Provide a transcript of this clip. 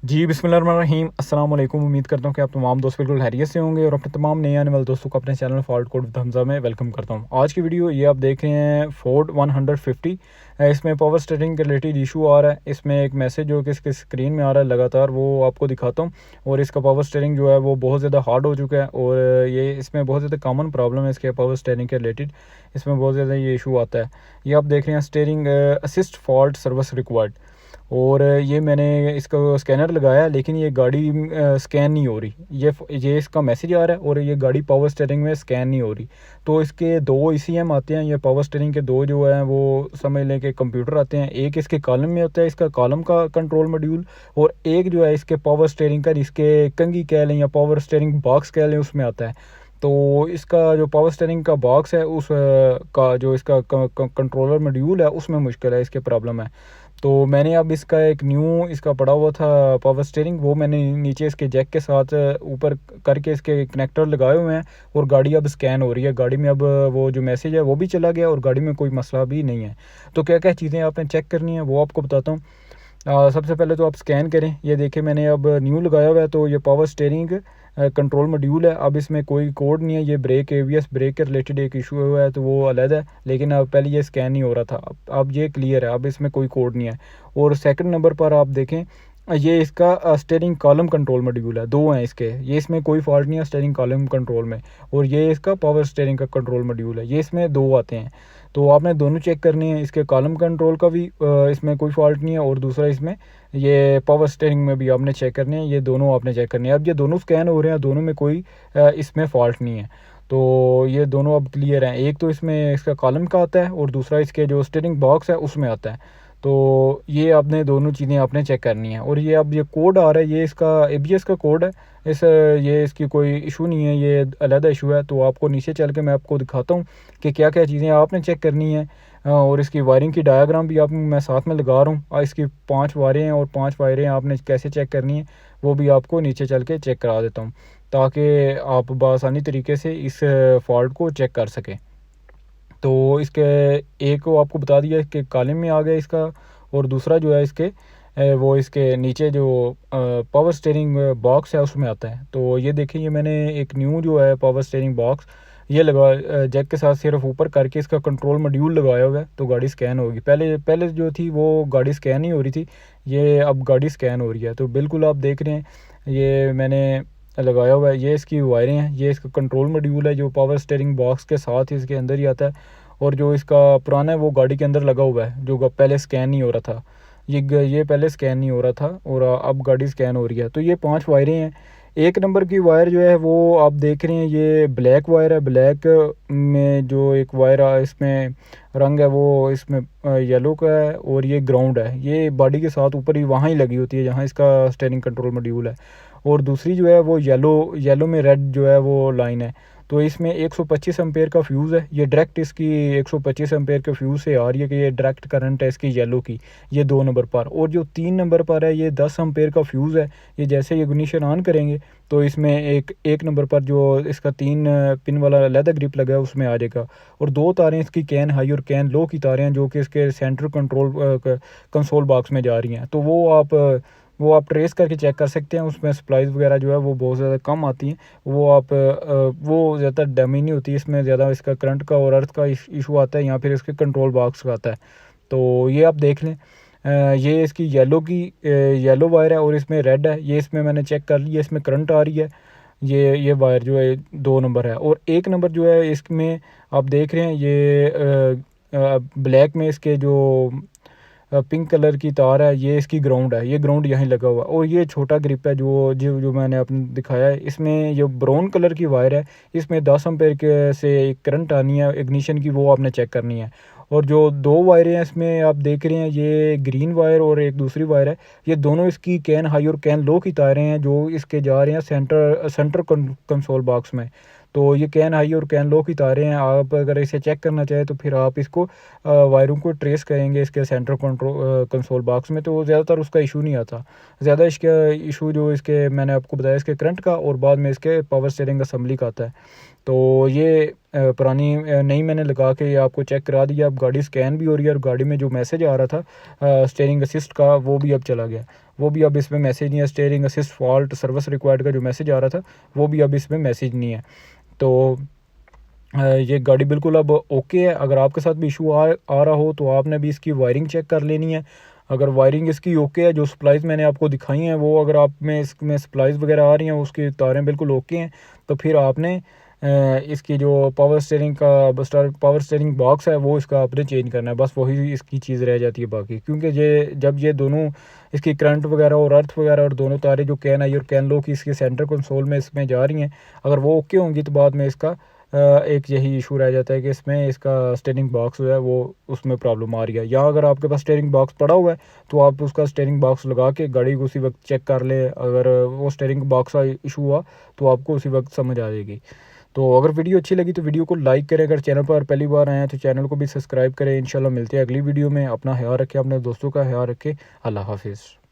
जी बिस्मिल्लाहिर्रहमानिर्रहीम अस्सलाम वालेकुम। उम्मीद करता हूँ कि आप तमाम दोस्त बिल्कुल खैरियत से होंगे और अपने तमाम नए आने वाले दोस्तों को अपने channel fault code with Hamza में वेलकम करता हूँ। आज की वीडियो ये आप देख रहे हैं फोर्ड 150। इसमें पावर स्टीयरिंग के रिलेटेड इशू आ रहा है। इसमें एक मैसेज जो कि इसके स्क्रीन में आ रहा है लगातार, वो आपको दिखाता हूँ। और इसका पावर स्टीयरिंग जो है वो बहुत ज़्यादा हार्ड हो चुका है और ये इसमें बहुत ज़्यादा कॉमन प्रॉब्लम है इसके पावर स्टीयरिंग के रिलेटेड। इसमें बहुत ज़्यादा ये इशू आता है। ये आप देख रहे हैं steering assist fault service required. और ये मैंने इसका स्कैनर लगाया लेकिन ये गाड़ी स्कैन नहीं हो रही। ये इसका मैसेज आ रहा है और ये गाड़ी पावर स्टीयरिंग में स्कैन नहीं हो रही। तो इसके दो ईसीएम आते हैं। ये पावर स्टीयरिंग के दो जो हैं वो समझ लें कि कंप्यूटर आते हैं। एक इसके कॉलम में होता है, इसका कॉलम का कंट्रोल मॉड्यूल, और एक जो है इसके पावर स्टीयरिंग का, जिसके कंघी कह लें या पावर स्टीयरिंग बॉक्स कह लें, उसमें आता है। तो इसका जो पावर स्टीयरिंग का बॉक्स है उस का जो इसका कंट्रोलर मॉड्यूल है उसमें मुश्किल है, इसके प्रॉब्लम है। तो मैंने अब इसका एक न्यू इसका पड़ा हुआ था पावर स्टीयरिंग, वो मैंने नीचे इसके जैक के साथ ऊपर करके इसके कनेक्टर लगाए हुए हैं और गाड़ी अब स्कैन हो रही है। गाड़ी में अब वो जो मैसेज है वो भी चला गया और गाड़ी में कोई मसला भी नहीं है। तो क्या क्या चीज़ें आपने चेक करनी है वो आपको बताता हूँ। सबसे पहले तो आप स्कैन करें। ये देखें मैंने अब न्यू लगाया हुआ है। तो ये पावर स्टीयरिंग कंट्रोल मॉड्यूल है। अब इसमें कोई कोड नहीं है। ये ब्रेक एवीएस ब्रेक के रिलेटेड एक इशू हुआ है तो वो अलग है, लेकिन अब पहले ये स्कैन नहीं हो रहा था। अब ये क्लियर है, अब इसमें कोई कोड नहीं है। और सेकंड नंबर पर आप देखें, ये इसका स्टीयरिंग कॉलम कंट्रोल मॉड्यूल है। दो हैं इसके, ये इसमें कोई फॉल्ट नहीं है स्टीयरिंग कॉलम कंट्रोल में। और ये इसका पावर स्टीयरिंग का कंट्रोल मॉड्यूल है, ये इसमें दो आते हैं। तो आपने दोनों चेक करनी है। इसके कॉलम कंट्रोल का भी इसमें कोई फॉल्ट नहीं है, और दूसरा इसमें ये पावर स्टीयरिंग में भी आपने चेक करनी है। ये दोनों आपने चेक करनी है। अब ये दोनों स्कैन हो रहे हैं, दोनों में कोई इसमें फॉल्ट नहीं है। तो ये दोनों अब क्लियर हैं। एक तो इसमें इसका कॉलम का आता है और दूसरा इसके जो स्टीयरिंग बॉक्स है उसमें आता है। तो ये आपने दोनों चीज़ें आपने चेक करनी है। और ये अब ये कोड आ रहा है, ये इसका एबीएस का कोड है। ये इसकी कोई इशू नहीं है, ये अलग इशू है। तो आपको नीचे चल के मैं आपको दिखाता हूँ कि क्या क्या चीज़ें आपने चेक करनी है। और इसकी वायरिंग की डायग्राम भी आप मैं साथ में लगा रहा हूँ। इसकी 5 वायरें हैं और 5 वायरें आपने कैसे चेक करनी है वो भी आपको नीचे चल के चेक करा देता हूँ, ताकि आप बआसानी तरीके से इस फॉल्ट को चेक कर सकें। तो इसके एक को आपको बता दिया कि कॉलम में आ गया इसका, और दूसरा जो है इसके वो इसके नीचे जो पावर स्टीयरिंग बॉक्स है उसमें आता है। तो ये देखिए, ये मैंने एक न्यू जो है पावर स्टीयरिंग बॉक्स ये लगा जैक के साथ सिर्फ ऊपर करके इसका कंट्रोल मॉड्यूल लगाया हुआ है। तो गाड़ी स्कैन होगी। पहले पहले जो थी वो गाड़ी स्कैन नहीं हो रही थी, ये अब गाड़ी स्कैन हो रही है। तो बिल्कुल आप देख रहे हैं, ये मैंने लगाया हुआ है। ये इसकी वायरें हैं, ये इसका कंट्रोल मॉड्यूल है जो पावर स्टीयरिंग बॉक्स के साथ ही इसके अंदर ही आता है। और जो इसका पुराना है वो गाड़ी के अंदर लगा हुआ है, जो पहले स्कैन नहीं हो रहा था। ये पहले स्कैन नहीं हो रहा था और अब गाड़ी स्कैन हो रही है। तो ये 5 वायरें हैं। एक नंबर की वायर जो है वो आप देख रहे हैं, ये ब्लैक वायर है। ब्लैक में जो एक वायर इसमें रंग है वो इसमें येलो का है, और ये ग्राउंड है। ये बॉडी के साथ ऊपर ही वहाँ ही लगी होती है जहाँ इसका स्टीयरिंग कंट्रोल मॉड्यूल है। और दूसरी जो है वो येलो में रेड जो है वो लाइन है। तो इसमें 125 एम्पेयर का फ्यूज़ है। ये डायरेक्ट इसकी 125 एम्पेयर के फ्यूज़ से आ रही है कि ये डायरेक्ट करंट है इसकी येलो की, ये 2 नंबर पर। और जो 3 नंबर पर है ये 10 एम्पेयर का फ्यूज़ है। ये जैसे ये इग्निशन ऑन करेंगे तो इसमें एक नंबर पर जो इसका 3 पिन वाला लेदर ग्रिप लगा है उसमें आ जाएगा। और 2 तारें इसकी कैन हाई और कैन लो की तारें हैं जो कि इसके सेंटर कंट्रोल कंसोल बॉक्स में जा रही हैं। तो वो आप ट्रेस करके चेक कर सकते हैं। उसमें सप्लाईज वगैरह जो है वो बहुत ज़्यादा कम आती हैं। वो ज़्यादा डैमेज नहीं होती। इसमें ज़्यादा इसका करंट का और अर्थ का इशू आता है या फिर इसके कंट्रोल बॉक्स का आता है। तो ये आप देख लें। ये इसकी येलो वायर है और इसमें रेड है। ये इसमें मैंने चेक कर लिया, इसमें करंट आ रही है। ये वायर जो है 2 नंबर है। और 1 नंबर जो है इसमें आप देख रहे हैं, ये ब्लैक में इसके जो पिंक कलर की तार है, ये इसकी ग्राउंड है। ये ग्राउंड यहीं लगा हुआ है। और ये छोटा ग्रिप है जो मैंने आपने दिखाया है। इसमें जो ब्राउन कलर की वायर है, इसमें 10 एम्पेयर के से एक करंट आनी है इग्निशन की, वो आपने चेक करनी है। और जो 2 वायरें हैं इसमें आप देख रहे हैं, ये ग्रीन वायर और एक दूसरी वायर है। ये दोनों इसकी कैन हाई और कैन लो की तारें हैं जो इसके जा रहे हैं सेंटर कंसोल बॉक्स में। तो ये कैन हाई और कैन लो की तारें हैं। आप अगर इसे चेक करना चाहें तो फिर आप इसको वायरों को ट्रेस करेंगे इसके सेंटर कंसोल बॉक्स में, तो ज़्यादातर उसका इशू नहीं आता। ज़्यादा इसका इशू जो इसके मैंने आपको बताया इसके करंट का और बाद में इसके पावर स्टीयरिंग असेंबली का आता है। तो ये पुरानी नई मैंने लगा के ये आपको चेक करा दिया। अब गाड़ी स्कैन भी हो रही है और गाड़ी में जो मैसेज आ रहा था स्टीयरिंग असिस्ट का वो भी अब चला गया। वो भी अब इसमें मैसेज नहीं है। Steering assist fault service required का जो मैसेज आ रहा था वो भी अब इसमें मैसेज नहीं है। तो ये गाड़ी बिल्कुल अब ओके है। अगर आपके साथ भी इशू आ रहा हो तो आपने भी इसकी वायरिंग चेक कर लेनी है। अगर वायरिंग इसकी ओके है, जो सप्लाइज़ मैंने आपको दिखाई हैं वो अगर आप में इसमें सप्लाइज़ वगैरह आ रही हैं, उसकी तारें बिल्कुल ओके हैं, तो फिर आपने इसकी जो पावर स्टीयरिंग बॉक्स है वो इसका आपने चेंज करना है। बस वही इसकी चीज़ रह जाती है बाकी, क्योंकि जब ये दोनों इसकी करंट वगैरह और अर्थ वगैरह और दोनों तारें जो कैन आई और कैन लो की इसके सेंटर कंसोल में इसमें जा रही हैं, अगर वो ओके होंगी तो बाद में इसका एक यही इशू रह जाता है कि इसमें इसका स्टीयरिंग बॉक्स जो है वो उसमें प्रॉब्लम आ रही है। या अगर आपके पास स्टीयरिंग बॉक्स पड़ा हुआ है तो आप उसका स्टीयरिंग बॉक्स लगा के गाड़ी को उसी वक्त चेक कर ले। अगर वो स्टीयरिंग बॉक्स का इशू हुआ तो आपको उसी वक्त समझ आ जाएगी। तो अगर वीडियो अच्छी लगी तो वीडियो को लाइक करें। अगर चैनल पर पहली बार आए हैं तो चैनल को भी सब्सक्राइब करें। इंशाल्लाह मिलते हैं अगली वीडियो में। अपना ख्याल रखें, अपने दोस्तों का ख्याल रखें। अल्लाह हाफिज़।